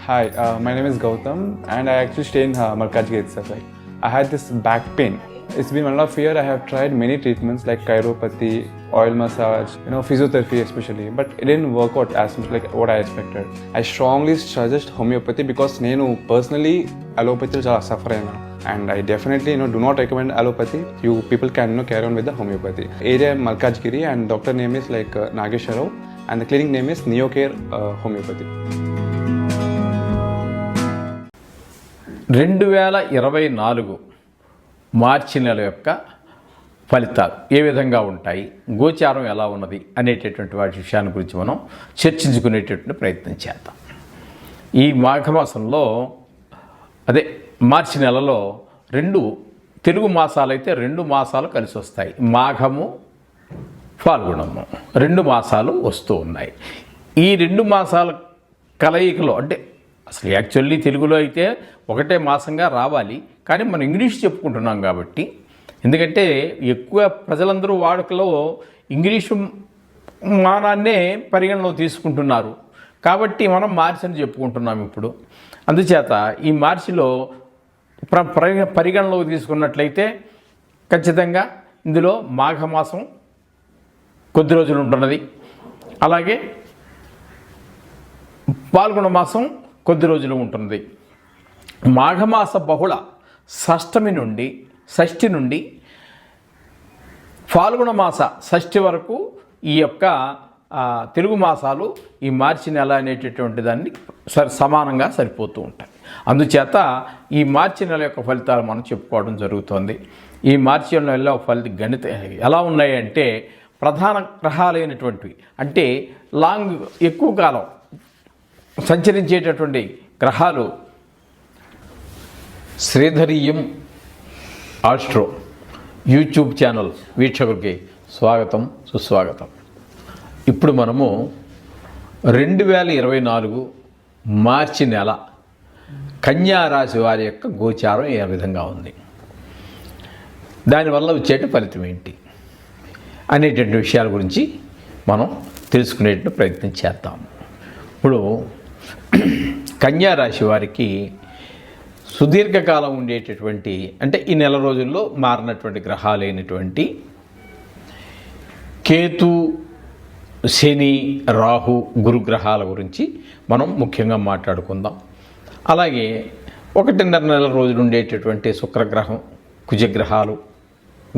Hi, my name is Gautam, and I actually stay in Markajgi itself. Like, I had this back pain. It's been 1.5 years. I have tried many treatments like chiropathy, oil massage, physiotherapy especially, but it didn't work out as much like what I expected. I strongly suggest homeopathy because నేను personally allopathy చాలా suffer అయినా. And I definitely do not recommend allopathy. You people can carry on with the homeopathy. Area Malkajgiri and doctor name is like Nageshwar Rao and the clinic name is Neocare Homeopathy. 2024 మార్చి నెల యొక్క ఫలితాలు ఏ విధంగా ఉంటాయి, గోచారం ఎలా ఉన్నది అనేటటువంటి వాటి విషయాన్ని గురించి మనం చర్చించుకునేటటువంటి ప్రయత్నం చేద్దాం. ఈ మాఘమాసంలో మార్చి నెలలో తెలుగు మాసాలైతే 2 మాసాలు కలిసి వస్తాయి. మాఘము, ఫాల్గుణము 2 మాసాలు వస్తూ ఉన్నాయి. ఈ 2 మాసాల కలయికలో అంటే అసలు యాక్చువల్లీ తెలుగులో అయితే ఒకటే మాసంగా రావాలి, కానీ మనం ఇంగ్లీష్ చెప్పుకుంటున్నాం కాబట్టి, ఎందుకంటే ఎక్కువ ప్రజలందరూ వాడుకలో ఇంగ్లీషు మానాన్నే పరిగణలో తీసుకుంటున్నారు కాబట్టి మనం మార్చి అని చెప్పుకుంటున్నాం ఇప్పుడు. అందుచేత ఈ మార్చిలో పరిగణలోకి తీసుకున్నట్లయితే ఖచ్చితంగా ఇందులో మాఘమాసం కొద్ది రోజులు ఉంటున్నది, అలాగే పాల్గొన మాసం కొద్ది రోజులు ఉంటుంది. మాఘమాస బహుళ షష్ఠి నుండి ఫాల్గుణ మాస షష్ఠి వరకు ఈ యొక్క తెలుగు మాసాలు ఈ మార్చి నెల అనేటటువంటి దాన్ని సమానంగా సరిపోతూ ఉంటాయి. అందుచేత ఈ మార్చి నెల యొక్క ఫలితాలు మనం చెప్పుకోవడం జరుగుతుంది. ఈ మార్చి నెలలో గణిత ఎలా ఉన్నాయి అంటే, ప్రధాన గ్రహాలైనటువంటివి అంటే ఎక్కువ కాలం సంచరించేటటువంటి గ్రహాలు శ్రీధరీయం ఆస్ట్రో యూట్యూబ్ ఛానల్ వీక్షకులకి స్వాగతం, సుస్వాగతం. ఇప్పుడు మనము 2024 మార్చి నెల కన్యా రాశి వారి యొక్క గోచారం ఏ విధంగా ఉంది, దానివల్ల వచ్చేట ఫలితం ఏంటి అనేటువంటి విషయాల గురించి మనం తెలుసుకునేటువంటి ప్రయత్నం చేద్దాము. ఇప్పుడు కన్యా రాశి వారికి సుదీర్ఘకాలం ఉండేటటువంటి అంటే ఈ నెల రోజుల్లో మారినటువంటి గ్రహాలైనటువంటి కేతు, శని, రాహు, గురు గ్రహాల గురించి మనం ముఖ్యంగా మాట్లాడుకుందాం. అలాగే 1.5 నెల రోజులు ఉండేటటువంటి శుక్రగ్రహం, కుజగ్రహాలు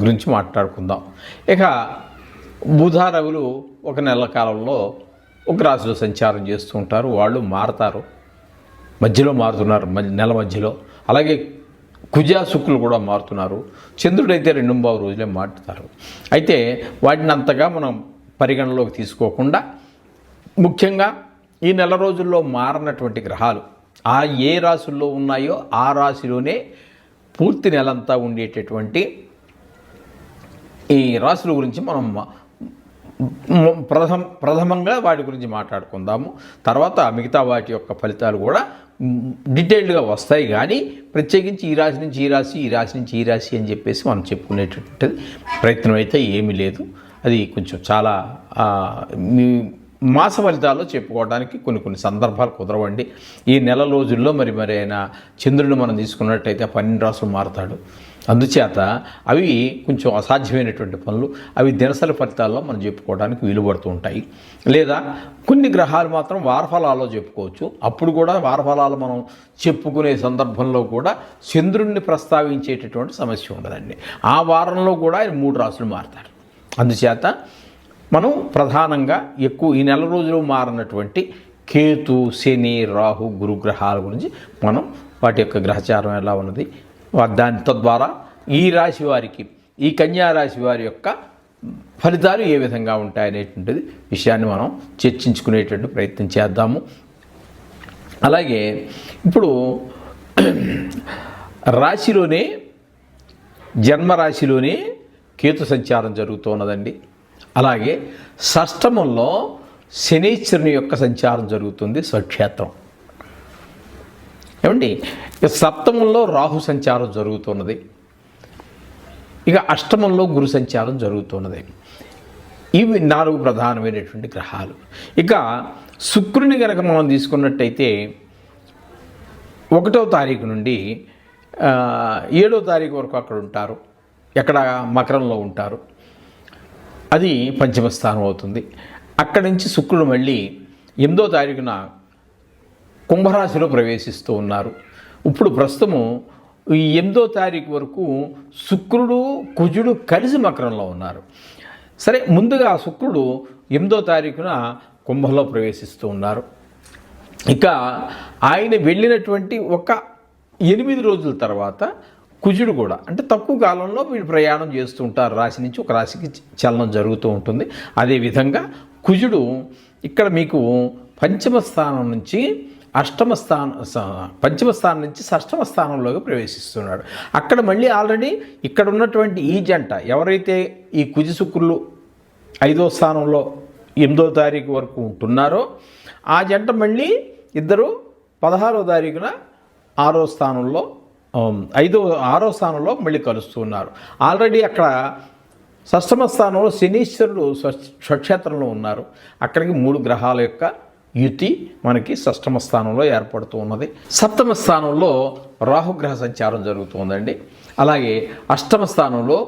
గురించి మాట్లాడుకుందాం. ఇక బుధ, రవులు 1 నెల కాలంలో ఒక రాశిలో సంచారం చేస్తూ ఉంటారు, వాళ్ళు మారతారు, మధ్యలో మారుతున్నారు నెల మధ్యలో. అలాగే కుజ, శుక్రులు కూడా మారుతున్నారు. చంద్రుడైతే 2 రోజులే మారుతారు. అయితే వాటిని అంతగా మనం పరిగణలోకి తీసుకోకుండా ముఖ్యంగా ఈ నెల రోజుల్లో మారినటువంటి గ్రహాలు ఏ రాశుల్లో ఉన్నాయో ఆ రాశిలోనే పూర్తి నెలంతా ఉండేటటువంటి ఈ రాశుల గురించి మనం ప్రథమంగా వాటి గురించి మాట్లాడుకుందాము. తర్వాత మిగతా వాటి యొక్క ఫలితాలు కూడా డీటెయిల్డ్గా వస్తాయి, కానీ ప్రత్యేకించి ఈ రాశి నుంచి ఈ రాశి, ఈ రాశి నుంచి ఈ రాశి అని చెప్పేసి మనం చెప్పుకునేటటువంటి ప్రయత్నం అయితే ఏమీ లేదు. అది కొంచెం చాలా మాస ఫలితాల్లో చెప్పుకోవడానికి కొన్ని సందర్భాలు కుదరవండి. ఈ నెల రోజుల్లో మరి అయినా చంద్రుడిని మనం తీసుకున్నట్టయితే 12 రాశులు మారుతాడు. అందుచేత అవి కొంచెం అసాధ్యమైనటువంటి పనులు, అవి దినసరి ఫలితాల్లో మనం చెప్పుకోవడానికి వీలుపడుతూ ఉంటాయి. లేదా కొన్ని గ్రహాలు మాత్రం వారఫలాల్లో చెప్పుకోవచ్చు. అప్పుడు కూడా వారఫలాలు మనం చెప్పుకునే సందర్భంలో కూడా చంద్రుడిని ప్రస్తావించేటటువంటి సమస్య ఉండదండి. ఆ వారంలో కూడా ఆయన 3 రాశులు మారుతారు. అందుచేత మనం ప్రధానంగా ఎక్కువ ఈ నెల రోజులు మారినటువంటి కేతు, శని, రాహు, గురు గ్రహాల గురించి మనం వాటి యొక్క గ్రహచారం ఎలా ఉన్నది, దాని తద్వారా ఈ రాశి వారికి, ఈ కన్యా రాశి వారి యొక్క ఫలితాలు ఏ విధంగా ఉంటాయనేటువంటిది విషయాన్ని మనం చర్చించుకునేటువంటి ప్రయత్నం చేద్దాము. అలాగే ఇప్పుడు రాశిలోనే, జన్మరాశిలోనే కేతు సంచారం జరుగుతున్నదండి. అలాగే షష్టమంలో శనీశ్వరుని యొక్క సంచారం జరుగుతుంది, స్వక్షేత్రం. ఏమండి, సప్తమంలో రాహు సంచారం జరుగుతున్నది, ఇక అష్టమంలో గురు సంచారం జరుగుతున్నది. ఇవి 4 ప్రధానమైనటువంటి గ్రహాలు. ఇక శుక్రుని కనుక మనం తీసుకున్నట్టయితే 1వ తారీఖు నుండి 7వ తారీఖు వరకు అక్కడ ఉంటారు. ఎక్కడ? మకరంలో ఉంటారు. అది పంచమ స్థానం అవుతుంది. అక్కడి నుంచి శుక్రుడు మళ్ళీ 8వ తారీఖున కుంభరాశిలో ప్రవేశిస్తూ ఉన్నారు. ఇప్పుడు ప్రస్తుతము ఈ 8వ తారీఖు వరకు శుక్రుడు కుజుడు కలిసి మకరంలో ఉన్నారు. సరే, ముందుగా శుక్రుడు 8వ తారీఖున కుంభంలో ప్రవేశిస్తూ ఉన్నారు. ఇక ఆయన వెళ్ళినటువంటి ఒక 8 రోజుల తర్వాత కుజుడు కూడా, అంటే తక్కువ కాలంలో వీళ్ళు ప్రయాణం చేస్తూ ఉంటారు. రాశి నుంచి ఒక రాశికి చలనం జరుగుతూ ఉంటుంది. అదేవిధంగా కుజుడు ఇక్కడ మీకు పంచమ స్థానం నుంచి షష్టమ స్థానంలోకి ప్రవేశిస్తున్నాడు. అక్కడ మళ్ళీ ఆల్రెడీ ఇక్కడ ఉన్నటువంటి ఈ జంట ఎవరైతే ఈ కుజ శుక్రులు 5వ స్థానంలో 8వ తారీఖు వరకు ఉంటున్నారో ఆ జంట మళ్ళీ ఇద్దరు 16వ తారీఖున 6వ స్థానంలో 6వ స్థానంలో మళ్ళీ కలుస్తున్నారు. ఆల్రెడీ అక్కడ షష్టమ స్థానంలో శనీశ్వరుడు స్వక్షేత్రంలో ఉన్నారు. అక్కడికి 3 గ్రహాల యొక్క యుతి మనకి షష్టమ స్థానంలో ఏర్పడుతూ ఉన్నది. సప్తమ స్థానంలో రాహుగ్రహ సంచారం జరుగుతుందండి. అలాగే అష్టమ స్థానంలో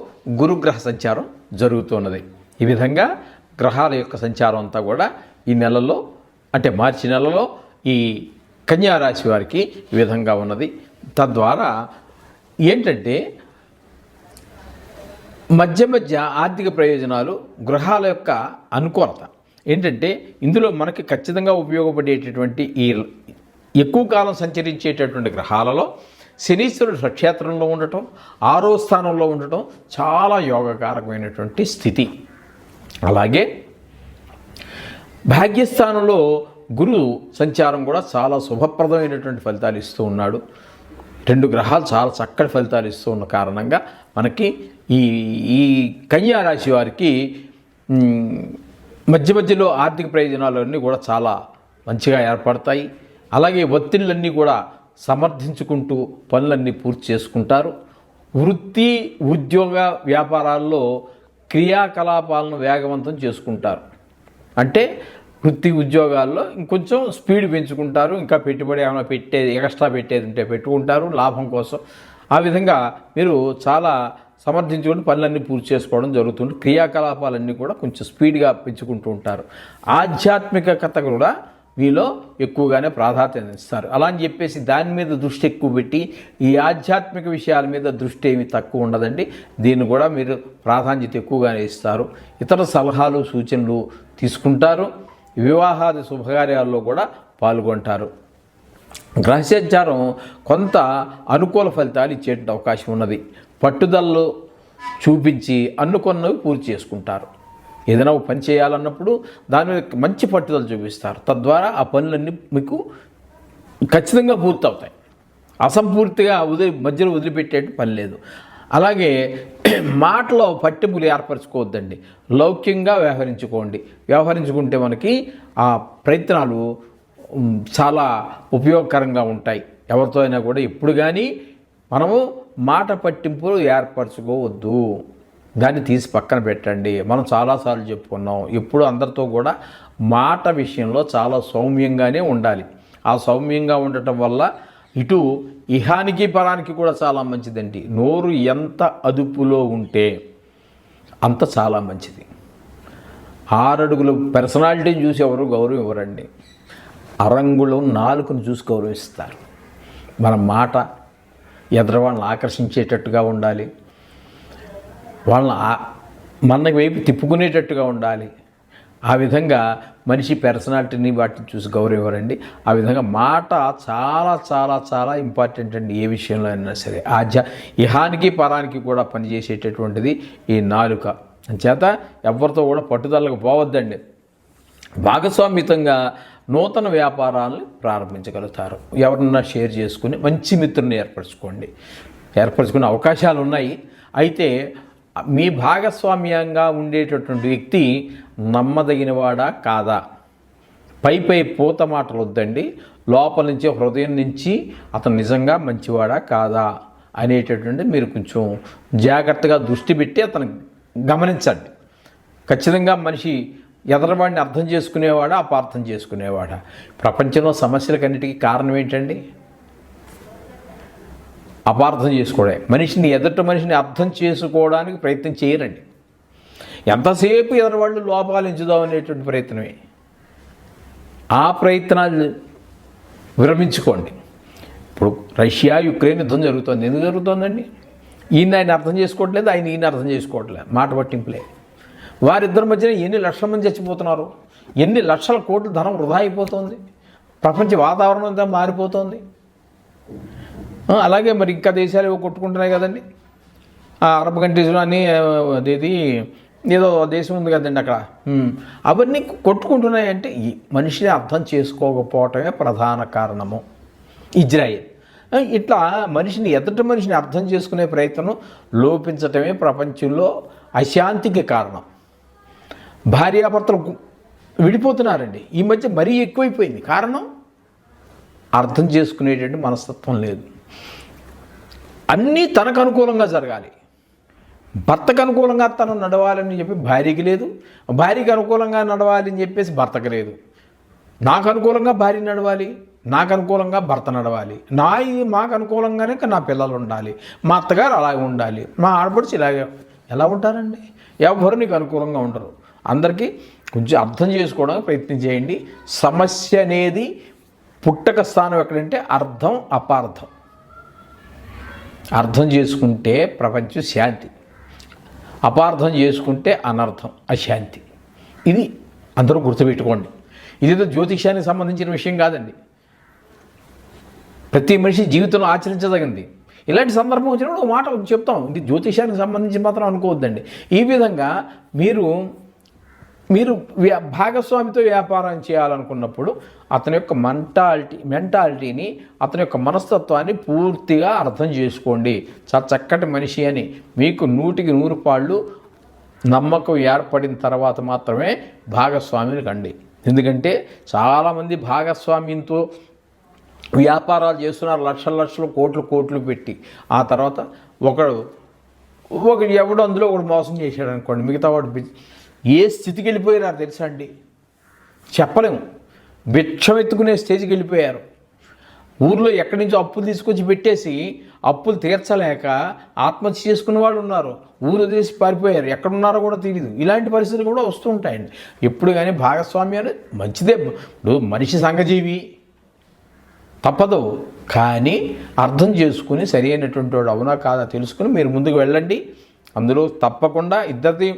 గురుగ్రహ సంచారం జరుగుతున్నది. ఈ విధంగా గ్రహాల యొక్క సంచారం అంతా కూడా ఈ నెలలో, అంటే మార్చి నెలలో ఈ కన్యా రాశి వారికి ఈ విధంగా ఉన్నది. తద్వారా ఏంటంటే మధ్య ఆర్థిక ప్రయోజనాలు, గ్రహాల యొక్క అనుకూలత ఏంటంటే ఇందులో మనకి ఖచ్చితంగా ఉపయోగపడేటటువంటి ఈ ఎక్కువ కాలం సంచరించేటటువంటి గ్రహాలలో శనీశ్వరుడు స్వక్షేత్రంలో ఉండటం, 6వ స్థానంలో ఉండటం చాలా యోగకారకమైనటువంటి స్థితి. అలాగే భాగ్యస్థానంలో గురు సంచారం కూడా చాలా శుభప్రదమైనటువంటి ఫలితాలు ఇస్తూ ఉన్నాడు. 2 గ్రహాలు చాలా చక్కటి ఫలితాలు ఇస్తూ ఉన్న కారణంగా మనకి ఈ కన్యా రాశి వారికి మధ్యలో ఆర్థిక ప్రయోజనాలన్నీ కూడా చాలా మంచిగా ఏర్పడతాయి. అలాగే ఒత్తిళ్ళన్నీ కూడా సమర్థించుకుంటూ పనులన్నీ పూర్తి చేసుకుంటారు. వృత్తి, ఉద్యోగ, వ్యాపారాల్లో క్రియాకలాపాలను వేగవంతం చేసుకుంటారు. అంటే వృత్తి ఉద్యోగాల్లో ఇంకొంచెం స్పీడ్ పెంచుకుంటారు. ఇంకా పెట్టుబడి ఏమైనా ఎక్స్ట్రా పెట్టేది ఉంటే పెట్టుకుంటారు లాభం కోసం. ఆ విధంగా మీరు చాలా సమర్థించుకొని పనులన్నీ పూర్తి చేసుకోవడం జరుగుతుంది. క్రియాకలాపాలన్నీ కూడా కొంచెం స్పీడ్గా పెంచుకుంటూ ఉంటారు. ఆధ్యాత్మికత కూడా మీలో ఎక్కువగానే ప్రాధాన్యత ఇస్తారు. అలా అని చెప్పేసి దాని మీద దృష్టి ఎక్కువ పెట్టి ఈ ఆధ్యాత్మిక విషయాల మీద దృష్టి ఏమి తక్కువ ఉండదండి. దీన్ని కూడా మీరు ప్రాధాన్యత ఎక్కువగానే ఇస్తారు. ఇతర సలహాలు, సూచనలు తీసుకుంటారు. వివాహాది శుభకార్యాల్లో కూడా పాల్గొంటారు. గ్రహసంచారం కొంత అనుకూల ఫలితాలు ఇచ్చే అవకాశం ఉన్నది. పట్టుదలలో చూపించి అనుకున్నవి పూర్తి చేసుకుంటారు. ఏదైనా ఒక పని చేయాలన్నప్పుడు దాని మీద మంచి పట్టుదల చూపిస్తారు. తద్వారా ఆ పనులన్నీ మీకు ఖచ్చితంగా పూర్తవుతాయి. అసంపూర్తిగా మధ్యలో వదిలిపెట్టే పని లేదు. అలాగే మాటలో పట్టింపులు ఏర్పరచుకోవద్దండి. లౌక్యంగా వ్యవహరించుకుంటే మనకి ఆ ప్రయత్నాలు చాలా ఉపయోగకరంగా ఉంటాయి. ఎవరితో అయినా కూడా ఎప్పుడు కానీ మనము మాట పట్టింపులు ఏర్పరచుకోవద్దు. దాన్ని తీసి పక్కన పెట్టండి. మనం చాలాసార్లు చెప్పుకున్నాం. ఎప్పుడు అందరితో కూడా మాట విషయంలో చాలా సౌమ్యంగానే ఉండాలి. ఆ సౌమ్యంగా ఉండటం వల్ల ఇటు ఇహానికి పరానికి కూడా చాలా మంచిదండి. నోరు ఎంత అదుపులో ఉంటే అంత చాలా మంచిది. 6 అడుగుల పర్సనాలిటీని చూసి ఎవరు గౌరవం ఇవ్వరండి. అరంగుళం నాలుకను చూసి గౌరవిస్తారు. మన మాట ఎదురవాళ్ళని ఆకర్షించేటట్టుగా ఉండాలి. వాళ్ళని మన వైపు తిప్పుకునేటట్టుగా ఉండాలి. ఆ విధంగా మనిషి పర్సనాలిటీని వాటిని చూసి గౌరవం ఇవ్వరండి. ఆ విధంగా మాట చాలా చాలా చాలా ఇంపార్టెంట్ అండి. ఏ విషయంలో అయినా సరే ఇహానికి పరానికి కూడా పనిచేసేటటువంటిది ఈ నాలుక. చేత ఎవరితో కూడా పట్టుదలకు పోవద్దండి. భాగస్వామ్యతంగా నూతన వ్యాపారాలను ప్రారంభించగలుగుతారు. ఎవరన్నా షేర్ చేసుకుని మంచి మిత్రుని ఏర్పరచుకునే అవకాశాలు ఉన్నాయి. అయితే మీ భాగస్వామ్యంగా ఉండేటటువంటి వ్యక్తి నమ్మదగినవాడా కాదా, పై పూత మాటలు వద్దండి. లోపల నుంచి, హృదయం నుంచి అతను నిజంగా మంచివాడా కాదా అనేటటువంటి మీరు కొంచెం జాగ్రత్తగా దృష్టి పెట్టి అతను గమనించండి. ఖచ్చితంగా మనిషి ఎదరవాడిని అర్థం చేసుకునేవాడా, అపార్థం చేసుకునేవాడా? ప్రపంచంలో సమస్యలకన్నిటికీ కారణం ఏంటండి? అపార్థం చేసుకోవడమే. ఎదుటి మనిషిని అర్థం చేసుకోవడానికి ప్రయత్నం చేయరండి. ఎంతసేపు ఎదురువాళ్ళు లోపాలు ఎంచుదాం అనేటువంటి ప్రయత్నమే. ఆ ప్రయత్నాలు విరమించుకోండి. ఇప్పుడు రష్యా యుక్రెయిన్ యుద్ధం జరుగుతుంది. ఎందుకు జరుగుతుందండి? ఆయన అర్థం చేసుకోవట్లేదు, ఈయన అర్థం చేసుకోవట్లేదు, మాట పట్టింపులే. వారిద్దరి మధ్యన ఎన్ని లక్షల మంది చచ్చిపోతున్నారు, ఎన్ని లక్షల కోట్ల ధనం వృధా అయిపోతుంది, ప్రపంచ వాతావరణం అంతా మారిపోతుంది. అలాగే మరి ఇంకా దేశాలు ఏవో కొట్టుకుంటున్నాయి కదండి. అరబ్ కంట్రీస్లో అని అదేది ఏదో దేశం ఉంది కదండి అక్కడ, అవన్నీ కొట్టుకుంటున్నాయంటే ఈ మనిషిని అర్థం చేసుకోకపోవటమే ప్రధాన కారణము. ఇజ్రాయెల్ ఇట్లా ఎదుటి మనిషిని అర్థం చేసుకునే ప్రయత్నం లోపించటమే ప్రపంచంలో అశాంతికి కారణం. భార్యాభర్తలు విడిపోతున్నారండి ఈ మధ్య, మరీ ఎక్కువైపోయింది. కారణం అర్థం చేసుకునేటువంటి మనస్తత్వం లేదు. అన్నీ తనకు అనుకూలంగా జరగాలి, భర్తకు అనుకూలంగా తను నడవాలని చెప్పి భార్యకి లేదు, భార్యకి అనుకూలంగా నడవాలని చెప్పేసి భర్తకు లేదు. నాకు అనుకూలంగా భార్య నడవాలి, నాకు అనుకూలంగా భర్త నడవాలి, మాకు అనుకూలంగానే నా పిల్లలు ఉండాలి, మా అత్తగారు అలాగే ఉండాలి, మా ఆడపడుచు ఇలాగే. ఎలా ఉంటారండి? ఎవరు నీకు అనుకూలంగా ఉండరు. అందరికీ కొంచెం అర్థం చేసుకోవడానికి ప్రయత్నం చేయండి. సమస్య అనేది పుట్టక స్థానం ఎక్కడంటే అర్థం, అపార్థం. అర్థం చేసుకుంటే ప్రపంచం శాంతి, అపార్థం చేసుకుంటే అనర్థం, అశాంతి. ఇది అందరూ గుర్తుపెట్టుకోండి. ఇదేదో జ్యోతిష్యానికి సంబంధించిన విషయం కాదండి, ప్రతి మనిషి జీవితంలో ఆచరించదగింది. ఇలాంటి సందర్భం వచ్చినప్పుడు ఒక మాట చెప్తాం, ఇది జ్యోతిష్యానికి సంబంధించి మాత్రం అనుకోవద్దండి. ఈ విధంగా మీరు భాగస్వామితో వ్యాపారం చేయాలనుకున్నప్పుడు అతని యొక్క మెంటాలిటీని, అతని యొక్క మనస్తత్వాన్ని పూర్తిగా అర్థం చేసుకోండి. చాలా చక్కటి మనిషి అని మీకు 100కి 100 పాళ్ళు నమ్మకం ఏర్పడిన తర్వాత మాత్రమే భాగస్వామిని కండి. ఎందుకంటే చాలామంది భాగస్వామ్యంతో వ్యాపారాలు చేస్తున్నారు, లక్షలు కోట్లు పెట్టి. ఆ తర్వాత ఎవడు అందులో ఒకడు మోసం చేశాడు అనుకోండి, మిగతా వాడు ఏ స్థితికి వెళ్ళిపోయారు తెలుసా అండి? చెప్పలేము. భిక్షం ఎత్తుకునే స్టేజ్కి వెళ్ళిపోయారు. ఊర్లో ఎక్కడి నుంచో అప్పులు తీసుకొచ్చి పెట్టేసి అప్పులు తీర్చలేక ఆత్మహత్య చేసుకున్న వాళ్ళు ఉన్నారు. ఊరు వదిలేసి పారిపోయారు, ఎక్కడున్నారో కూడా తెలియదు. ఇలాంటి పరిస్థితులు కూడా వస్తూ ఉంటాయండి. ఎప్పుడు కానీ భాగస్వామ్యాలు మంచిదే. ఇప్పుడు మనిషి సంఘజీవి, తప్పదు. కానీ అర్థం చేసుకుని సరి అయినటువంటి వాడు అవునా కాదా తెలుసుకుని మీరు ముందుకు వెళ్ళండి. అందులో తప్పకుండా ఇద్దరిది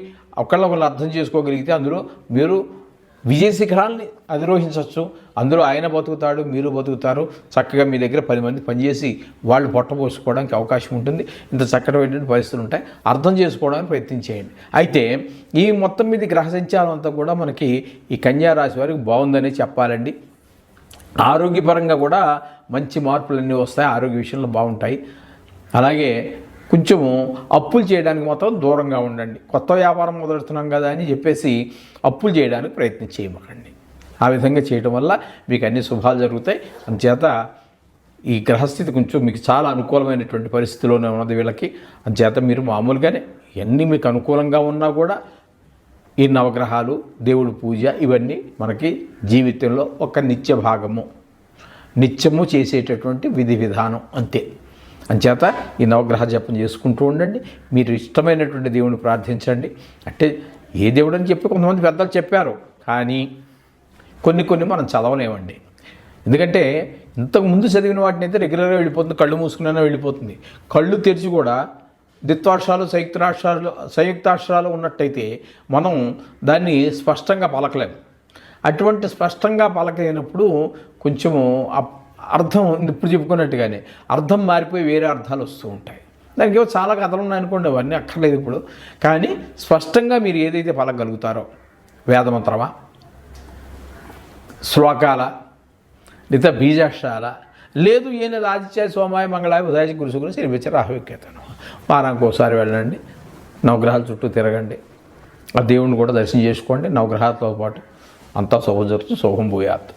ఒకళ్ళొకళ్ళు అర్థం చేసుకోగలిగితే అందులో మీరు విజయ శిఖరాల్ని అధిరోహించవచ్చు. అందులో ఆయన బతుకుతాడు, మీరు బతుకుతారు. చక్కగా మీ దగ్గర 10 మంది పనిచేసి వాళ్ళు పొట్టపోసుకోవడానికి అవకాశం ఉంటుంది. ఇంత చక్కటి పరిస్థితులు ఉంటాయి. అర్థం చేసుకోవడానికి ప్రయత్నం చేయండి. అయితే ఈ మొత్తం మీద గ్రహ సంచారం అంతా కూడా మనకి ఈ కన్యా రాశి వారికి బాగుందనే చెప్పాలండి. ఆరోగ్యపరంగా కూడా మంచి మార్పులన్నీ వస్తాయి, ఆరోగ్య విషయంలో బాగుంటాయి. అలాగే కొంచెము అప్పులు చేయడానికి మాత్రం దూరంగా ఉండండి. కొత్త వ్యాపారం మొదలెడుతున్నాం కదా అని చెప్పేసి అప్పులు చేయడానికి ప్రయత్నం చేయమకండి. ఆ విధంగా చేయడం వల్ల మీకు అన్ని శుభాలు జరుగుతాయి. అందుచేత ఈ గ్రహస్థితి కొంచెం మీకు చాలా అనుకూలమైనటువంటి పరిస్థితిలోనే ఉన్నది వీళ్ళకి. అందుచేత మీరు మామూలుగానే ఎన్ని మీకు అనుకూలంగా ఉన్నా కూడా ఈ నవగ్రహాలు, దేవుడి పూజ ఇవన్నీ మనకి జీవితంలో ఒక నిత్య భాగము, నిత్యము చేసేటటువంటి విధి విధానం అంతే. అంచేత ఈ నవగ్రహ జపం చేసుకుంటూ ఉండండి. మీరు ఇష్టమైనటువంటి దేవుని ప్రార్థించండి. అంటే ఏ దేవుడు అని చెప్పి కొంతమంది పెద్దలు చెప్పారు, కానీ కొన్ని మనం చదవలేమండి. ఎందుకంటే ఇంతకుముందు చదివిన వాటిని అయితే రెగ్యులర్గా వెళ్ళిపోతుంది, కళ్ళు మూసుకున్నా వెళ్ళిపోతుంది. కళ్ళు తెరిచి కూడా ద్విత్వాక్షరాలు, సంయుక్తాక్షరాలు ఉన్నట్టయితే మనం దాన్ని స్పష్టంగా పలకలేము. అటువంటి స్పష్టంగా పలకలేనప్పుడు కొంచెము అర్థం ఇప్పుడు చెప్పుకున్నట్టుగానే అర్థం మారిపోయి వేరే అర్థాలు వస్తూ ఉంటాయి. దానికి ఏవో చాలా కథలు ఉన్నాయనుకోండి, అవన్నీ అక్కర్లేదు ఇప్పుడు. కానీ స్పష్టంగా మీరు ఏదైతే పలకగలుగుతారో, వేదమంత్రమా, శ్లోకాల, లేదా బీజాక్షరాల, లేదు ఏనేది ఆదిత్య సోమాయ మంగళాయ ఉదయ గురుసుకుని శ్రీవిచ్చ రాహుకేతను. వారానికి ఒకసారి వెళ్ళండి, నవగ్రహాల చుట్టూ తిరగండి, ఆ దేవుణ్ణి కూడా దర్శనం చేసుకోండి. నవగ్రహాలతో పాటు అంతా శుభం జరుగుతుంది. శుభం భూయాత్.